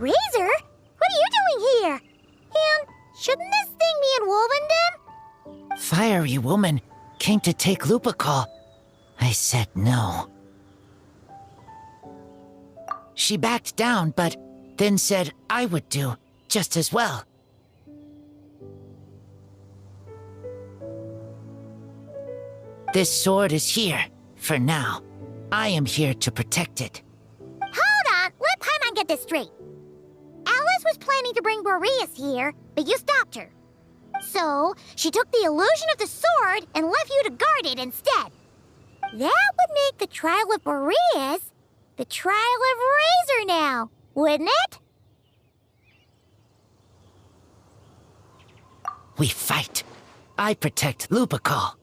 Razor? What are you doing here? And shouldn't this thing be in Wolvenden? Fiery woman came to take Lupacol. I said no. She backed down, but then said I would do just as well. This sword is here, for now. I am here to protect it. Hold on, let Paimon get this straight. Alice was planning to bring Boreas here, but you stopped her. So, she took the illusion of the sword and left you to guard it instead. That would make the trial of Boreas the trial of Razor now, wouldn't it? We fight. I protect Lupacol.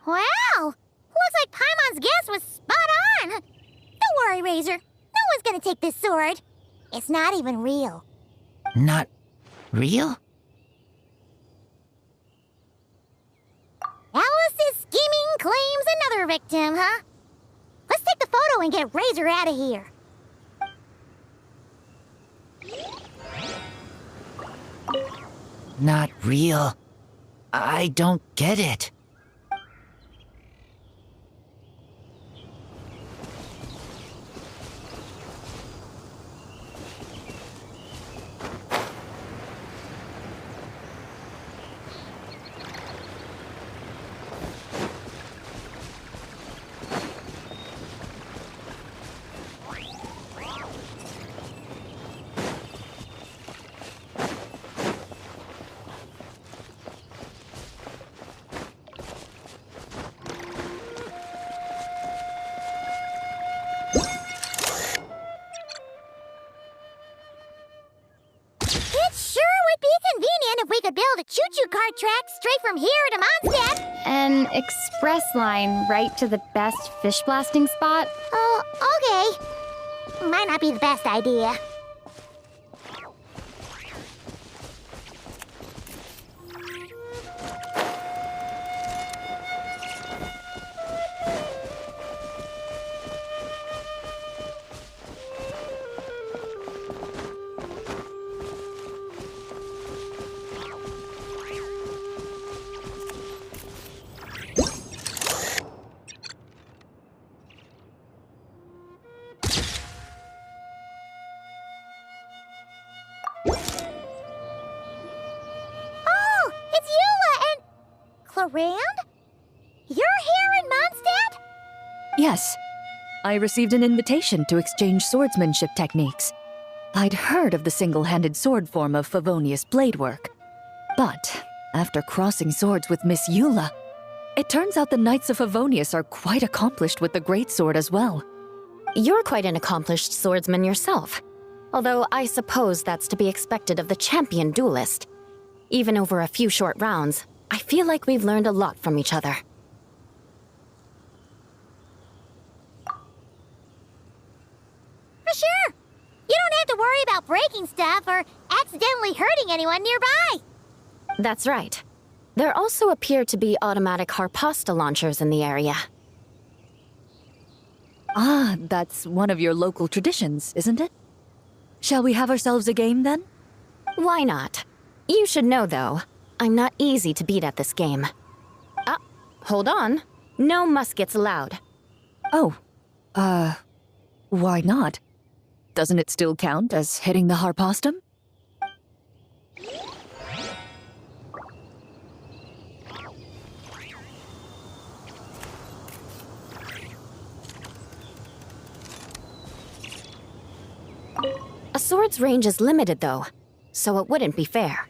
Wow! Looks like Paimon's guess was spot on! Don't worry, Razor. No one's gonna take this sword. It's not even real. Not real? Alice's scheming claims another victim, huh? Let's take the photo and get Razor out of here. Not real. I don't get it. If we could build a choo-choo cart track straight from here to Mondstadt. An express line right to the best fish blasting spot? Oh, okay. Might not be the best idea. Rand? You're here in Mondstadt? Yes. I received an invitation to exchange swordsmanship techniques. I'd heard of the single-handed sword form of Favonius blade work. But after crossing swords with Miss Eula, it turns out the Knights of Favonius are quite accomplished with the greatsword as well. You're quite an accomplished swordsman yourself. Although I suppose that's to be expected of the champion duelist. Even over a few short rounds, I feel like we've learned a lot from each other. For sure! You don't have to worry about breaking stuff or accidentally hurting anyone nearby. That's right. There also appear to be automatic harpasta launchers in the area. Ah, that's one of your local traditions, isn't it? Shall we have ourselves a game then? Why not? You should know, though, I'm not easy to beat at this game. Ah, hold on. No muskets allowed. Oh, why not? Doesn't it still count as hitting the harpastum? A sword's range is limited, though, so it wouldn't be fair.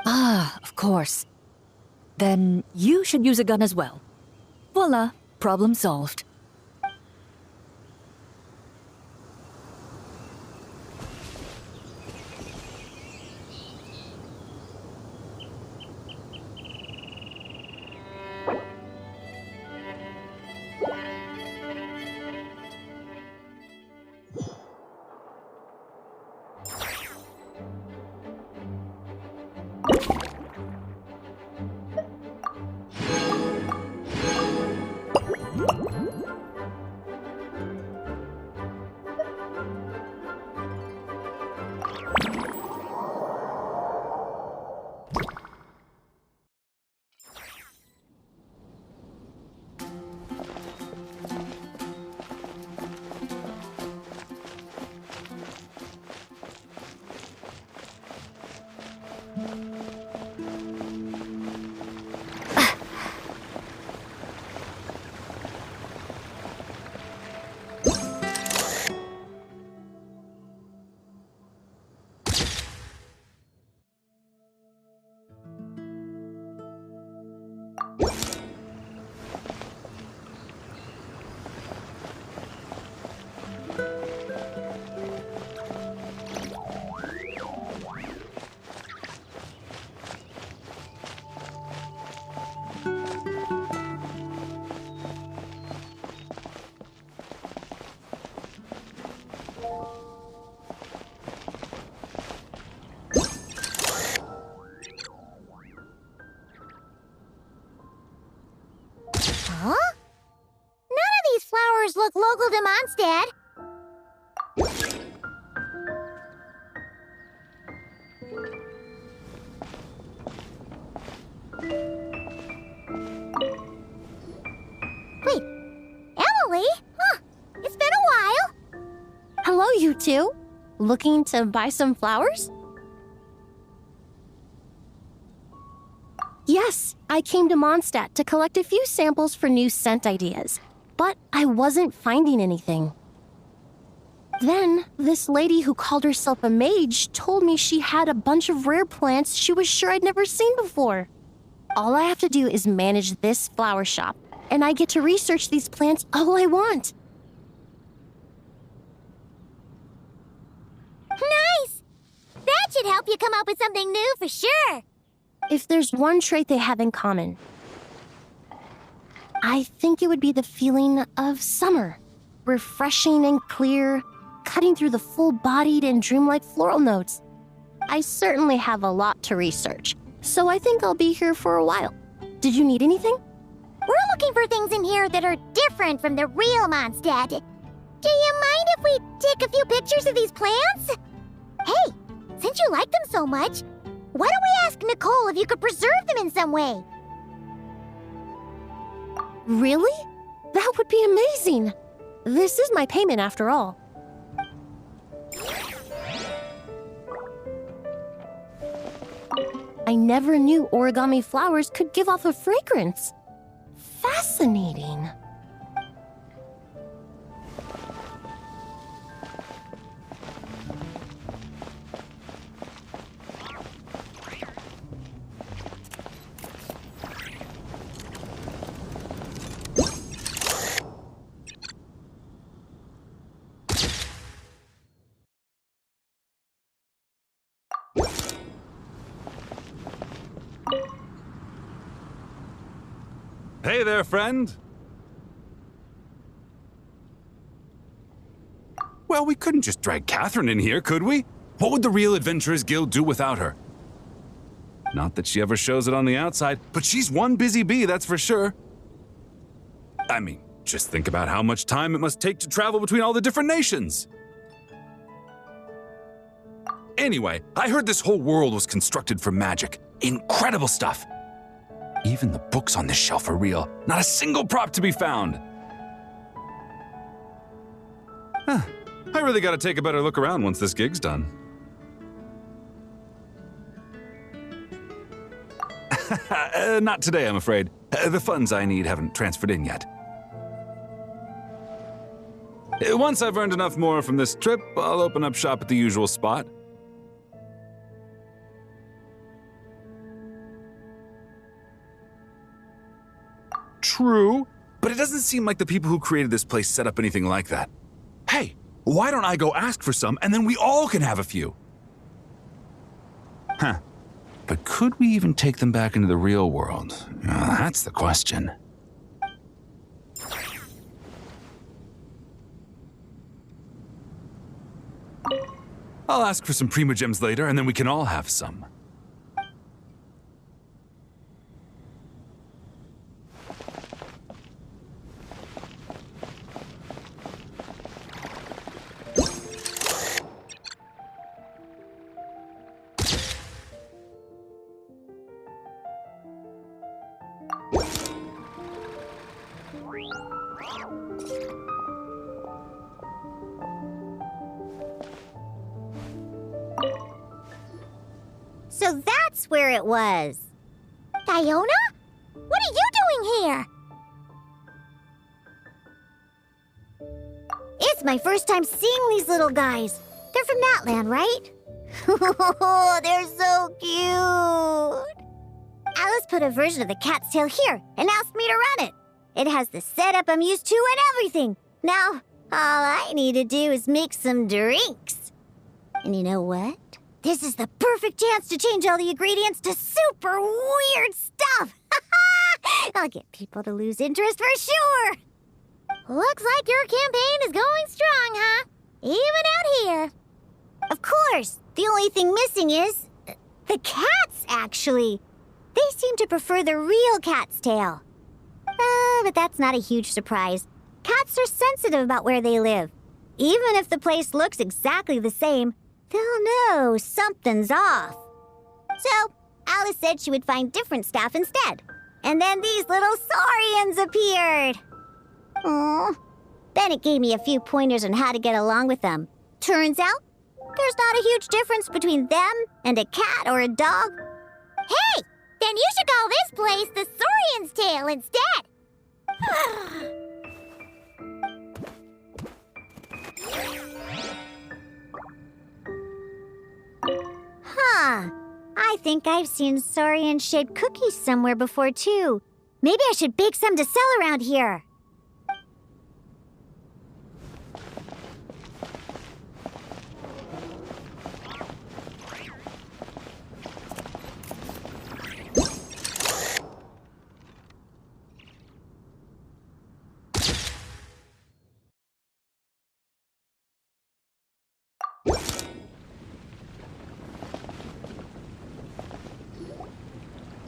Ah, of course. Then you should use a gun as well. Voila, problem solved. Huh? None of these flowers look local to Mondstadt. Wait, Emily? Huh, it's been a while. Hello, you two. Looking to buy some flowers? Yes, I came to Mondstadt to collect a few samples for new scent ideas, but I wasn't finding anything. Then, this lady who called herself a mage told me she had a bunch of rare plants she was sure I'd never seen before. All I have to do is manage this flower shop, and I get to research these plants all I want. Nice! That should help you come up with something new for sure. If there's one trait they have in common, I think it would be the feeling of summer. Refreshing and clear, cutting through the full-bodied and dreamlike floral notes. I certainly have a lot to research, so I think I'll be here for a while. Did you need anything? We're looking for things in here that are different from the real Mondstadt. Do you mind if we take a few pictures of these plants? Hey, since you like them so much, why don't we ask Nicole if you could preserve them in some way? Really? That would be amazing. This is my payment after all. I never knew origami flowers could give off a fragrance. Fascinating. Hey there, friend. Well, we couldn't just drag Catherine in here, could we? What would the Real Adventurers Guild do without her? Not that she ever shows it on the outside, but she's one busy bee, that's for sure. I mean, just think about how much time it must take to travel between all the different nations. Anyway, I heard this whole world was constructed for magic. Incredible stuff. Even the books on this shelf are real. Not a single prop to be found. I really gotta take a better look around once this gig's done. Not today, I'm afraid. The funds I need haven't transferred in yet. Once I've earned enough more from this trip, I'll open up shop at the usual spot. True, but it doesn't seem like the people who created this place set up anything like that. Hey, why don't I go ask for some, and then we all can have a few? Huh. But could we even take them back into the real world? That's the question. I'll ask for some Prima Gems later, and then we can all have some. So that's where it was. Fiona? What are you doing here? It's my first time seeing these little guys. They're from that land, right? Oh, they're so cute. Alice put a version of the cat's tail here and asked me to run it. It has the setup I'm used to and everything. Now, all I need to do is make some drinks. And you know what? This is the perfect chance to change all the ingredients to super weird stuff. I'll get people to lose interest for sure. Looks like your campaign is going strong, huh? Even out here. Of course, the only thing missing is the cats, actually. They seem to prefer the real cat's tail. But that's not a huge surprise. Cats are sensitive about where they live. Even if the place looks exactly the same, they'll know something's off. So, Alice said she would find different staff instead. And then these little saurians appeared. Aww. Bennett gave me a few pointers on how to get along with them. Turns out, there's not a huge difference between them and a cat or a dog. Hey! Then you should call this place the Saurian's Tail instead. Huh. I think I've seen saurian-shaped cookies somewhere before, too. Maybe I should bake some to sell around here.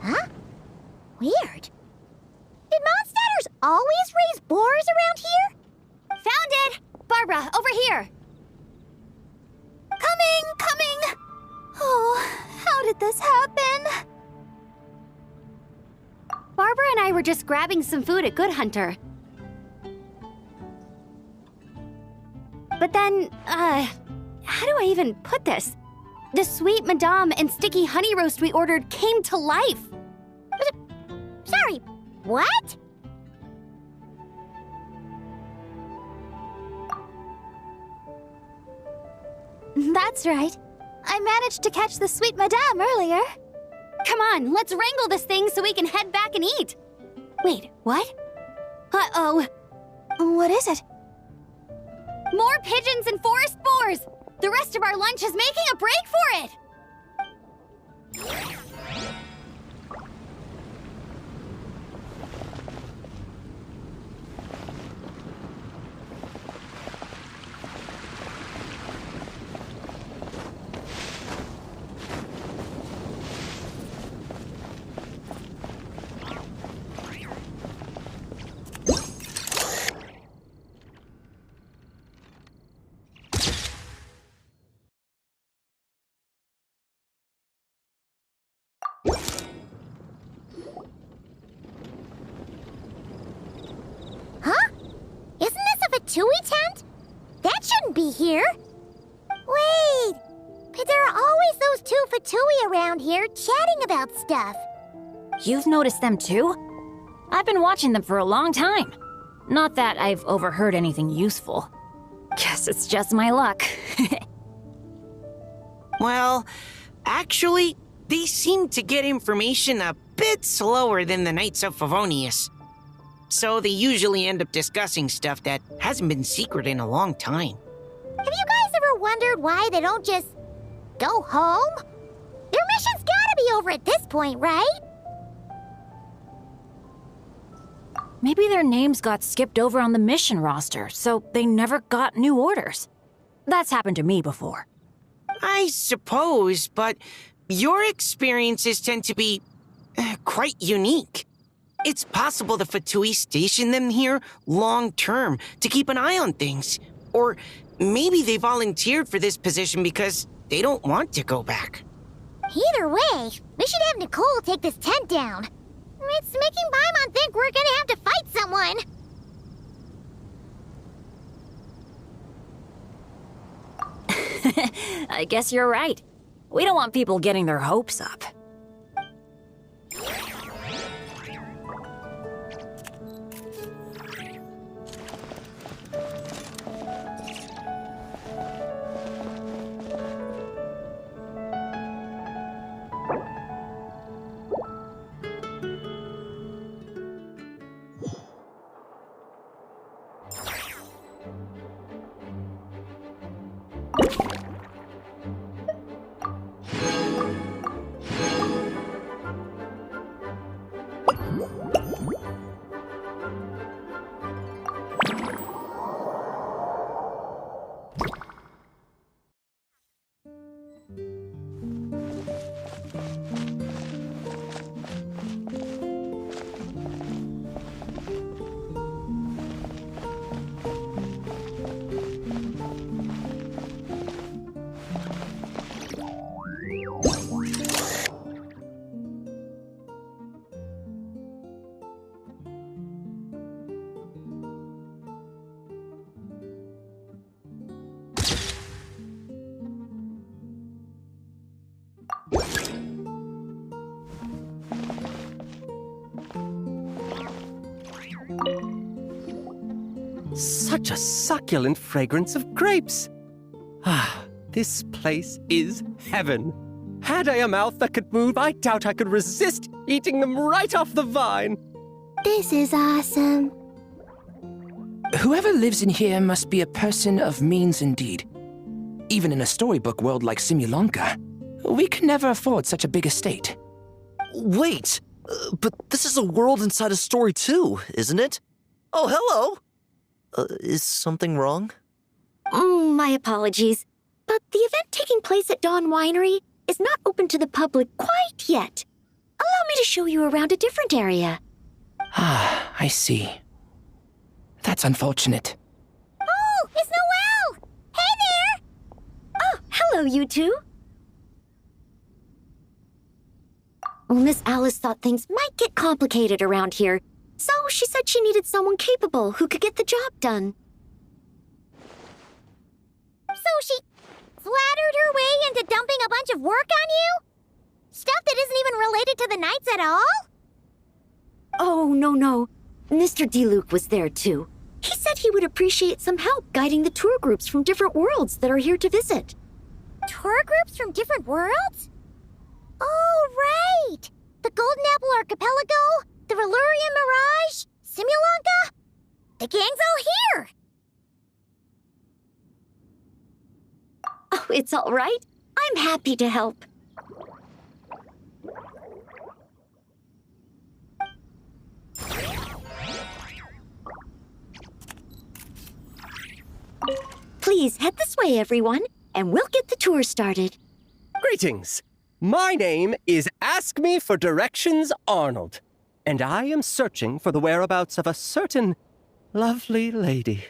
Huh? Weird. Did Mondstadters always raise boars around here? Found it! Barbara, over here! Coming! Oh, how did this happen? Barbara and I were just grabbing some food at Good Hunter. But then, how do I even put this? The sweet madame and sticky honey roast we ordered came to life. Sorry, what? That's right. I managed to catch the sweet madame earlier. Come on, let's wrangle this thing so we can head back and eat. Wait, what? Uh-oh. What is it? More pigeons and forest boars! The rest of our lunch is making a break for it! Fatui tent? That shouldn't be here. Wait, but there are always those two Fatui around here chatting about stuff. You've noticed them too? I've been watching them for a long time. Not that I've overheard anything useful. Guess it's just my luck. Well, actually, they seem to get information a bit slower than the Knights of Favonius. So they usually end up discussing stuff that hasn't been secret in a long time. Have you guys ever wondered why they don't just go home? Their mission's gotta be over at this point, right? Maybe their names got skipped over on the mission roster, so they never got new orders. That's happened to me before. I suppose, but your experiences tend to be quite unique. It's possible the Fatui stationed them here long-term to keep an eye on things. Or maybe they volunteered for this position because they don't want to go back. Either way, we should have Nicole take this tent down. It's making Paimon think we're gonna have to fight someone. I guess you're right. We don't want people getting their hopes up. Such a succulent fragrance of grapes. Ah, this place is heaven. Had I a mouth that could move, I doubt I could resist eating them right off the vine. This is awesome. Whoever lives in here must be a person of means indeed. Even in a storybook world like Simulanka, we could never afford such a big estate. Wait, but this is a world inside a story too, isn't it? Oh, hello! Is something wrong? My apologies, but the event taking place at Dawn Winery is not open to the public quite yet. Allow me to show you around a different area. Ah, I see. That's unfortunate. Oh, it's Noelle! Hey there! Oh, hello, you two. Miss Alice thought things might get complicated around here, so she said she needed someone capable who could get the job done. So she flattered her way into dumping a bunch of work on you? Stuff that isn't even related to the Knights at all? Oh, no. Mr. DeLuke was there too. He said he would appreciate some help guiding the tour groups from different worlds that are here to visit. Tour groups from different worlds? Oh, right! The Golden Apple Archipelago, the Valurian Mirage, Simulanka? The gang's all here! Oh, it's all right. I'm happy to help. Please head this way, everyone, and we'll get the tour started. Greetings. My name is Ask Me for Directions Arnold, and I am searching for the whereabouts of a certain lovely lady.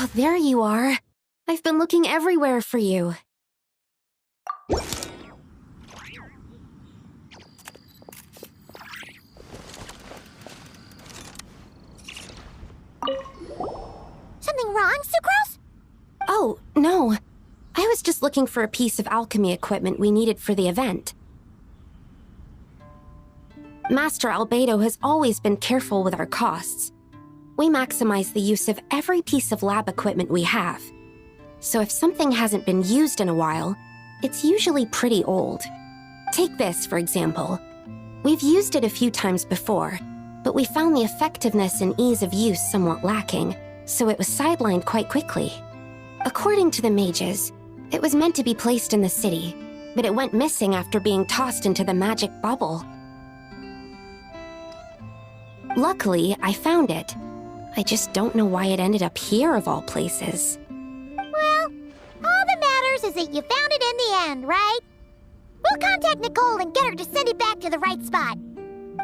Oh, there you are. I've been looking everywhere for you. Something wrong, Sucrose? Oh, no. I was just looking for a piece of alchemy equipment we needed for the event. Master Albedo has always been careful with our costs. We maximize the use of every piece of lab equipment we have. So if something hasn't been used in a while, it's usually pretty old. Take this, for example. We've used it a few times before, but we found the effectiveness and ease of use somewhat lacking, so it was sidelined quite quickly. According to the mages, it was meant to be placed in the city, but it went missing after being tossed into the magic bubble. Luckily, I found it. I just don't know why it ended up here of all places. Well, all that matters is that you found it in the end, right? We'll contact Nicole and get her to send it back to the right spot.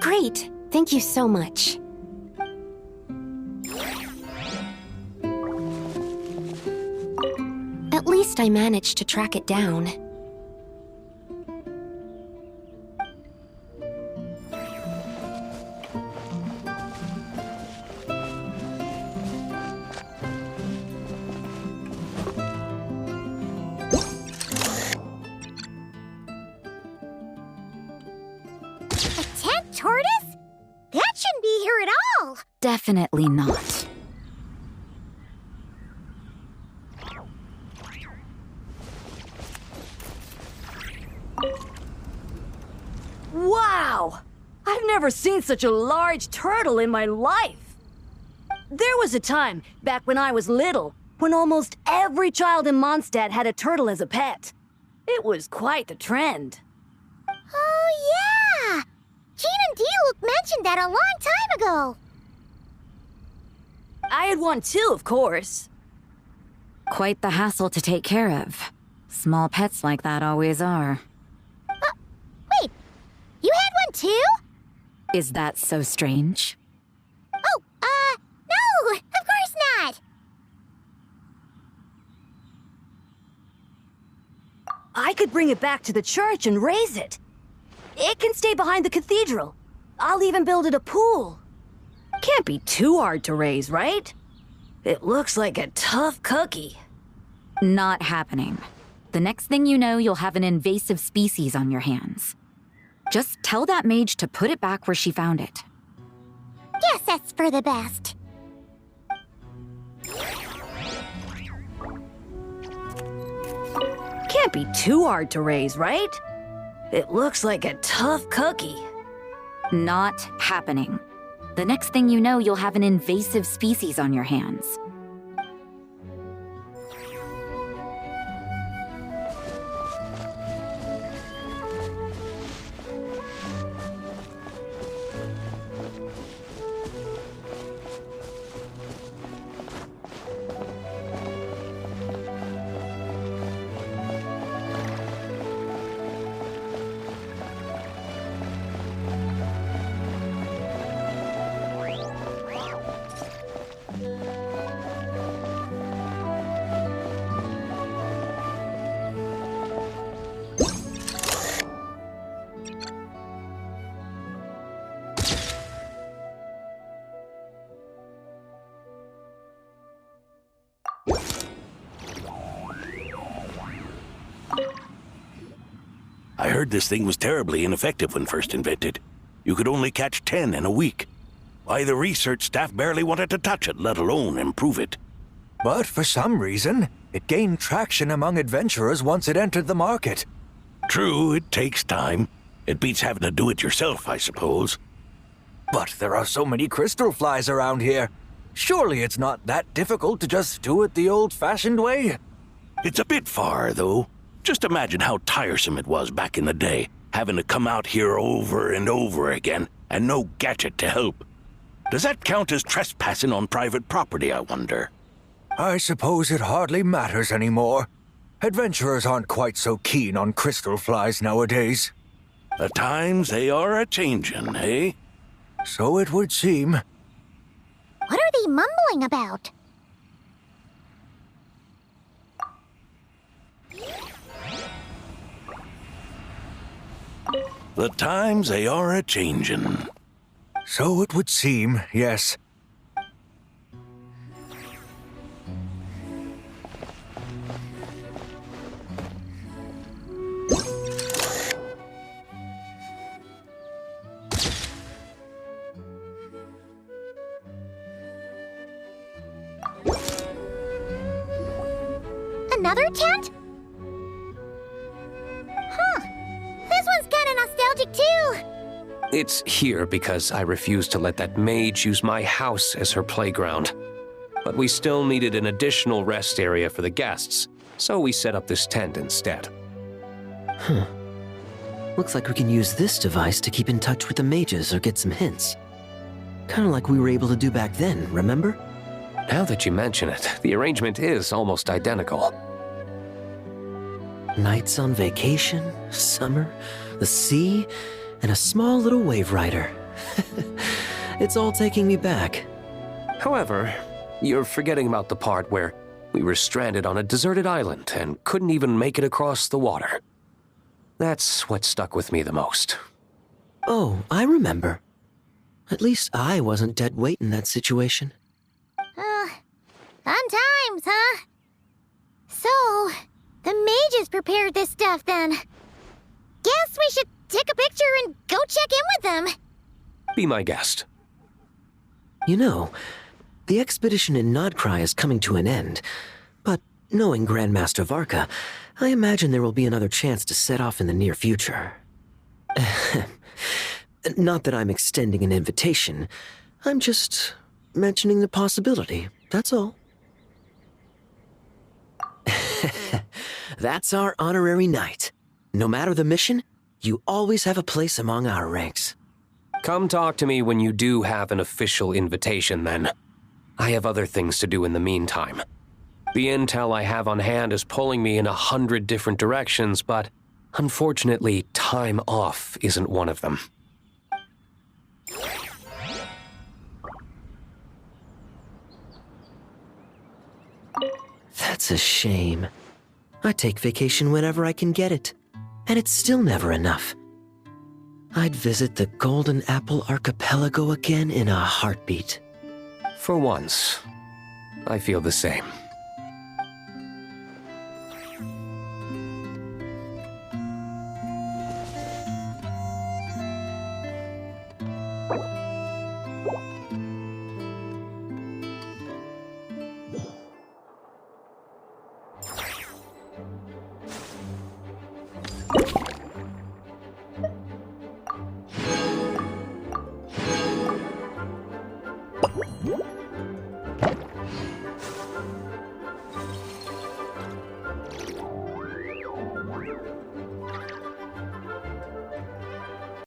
Great. Thank you so much. At least I managed to track it down. Tortoise? That shouldn't be here at all. Definitely not. Wow! I've never seen such a large turtle in my life. There was a time, back when I was little, when almost every child in Mondstadt had a turtle as a pet. It was quite the trend. Oh, yeah! Jean and Diluc mentioned that a long time ago. I had one too, of course. Quite the hassle to take care of. Small pets like that always are. Wait, you had one too? Is that so strange? Oh, no, of course not. I could bring it back to the church and raise it. It can stay behind the cathedral. I'll even build it a pool. Can't be too hard to raise, right? It looks like a tough cookie. Not happening. The next thing you know, you'll have an invasive species on your hands. Just tell that mage to put it back where she found it. Guess that's for the best. Can't be too hard to raise, right? It looks like a tough cookie. Not happening. The next thing you know, you'll have an invasive species on your hands. I heard this thing was terribly ineffective when first invented. You could only catch 10 in a week. Why, the research staff barely wanted to touch it, let alone improve it. But for some reason, it gained traction among adventurers once it entered the market. True, it takes time. It beats having to do it yourself, I suppose. But there are so many crystal flies around here. Surely it's not that difficult to just do it the old-fashioned way? It's a bit far, though. Just imagine how tiresome it was back in the day, having to come out here over and over again, and no gadget to help. Does that count as trespassing on private property, I wonder? I suppose it hardly matters anymore. Adventurers aren't quite so keen on crystal flies nowadays. The times, they are a-changin', eh? So it would seem. What are they mumbling about? The times they are a-changin'. So it would seem, yes. Another tent? Huh. This one's kinda nostalgic too. It's here because I refused to let that mage use my house as her playground. But we still needed an additional rest area for the guests, so we set up this tent instead. Huh. Looks like we can use this device to keep in touch with the mages or get some hints. Kinda like we were able to do back then, remember? Now that you mention it, the arrangement is almost identical. Nights on vacation, summer, the sea, and a small little wave rider. It's all taking me back. However, you're forgetting about the part where we were stranded on a deserted island and couldn't even make it across the water. That's what stuck with me the most. Oh, I remember. At least I wasn't dead weight in that situation. Fun times, huh? So, the mages prepared this stuff then. Guess we should take a picture and go check in with them. Be my guest. You know, the expedition in Nodcry is coming to an end, but knowing Grandmaster Varka, I imagine there will be another chance to set off in the near future. Not that I'm extending an invitation, I'm just mentioning the possibility, that's all. That's our honorary knight. No matter the mission, you always have a place among our ranks. Come talk to me when you do have an official invitation, then. I have other things to do in the meantime. The intel I have on hand is pulling me in 100 different directions, but unfortunately, time off isn't one of them. That's a shame. I take vacation whenever I can get it, and it's still never enough. I'd visit the Golden Apple Archipelago again in a heartbeat. For once, I feel the same.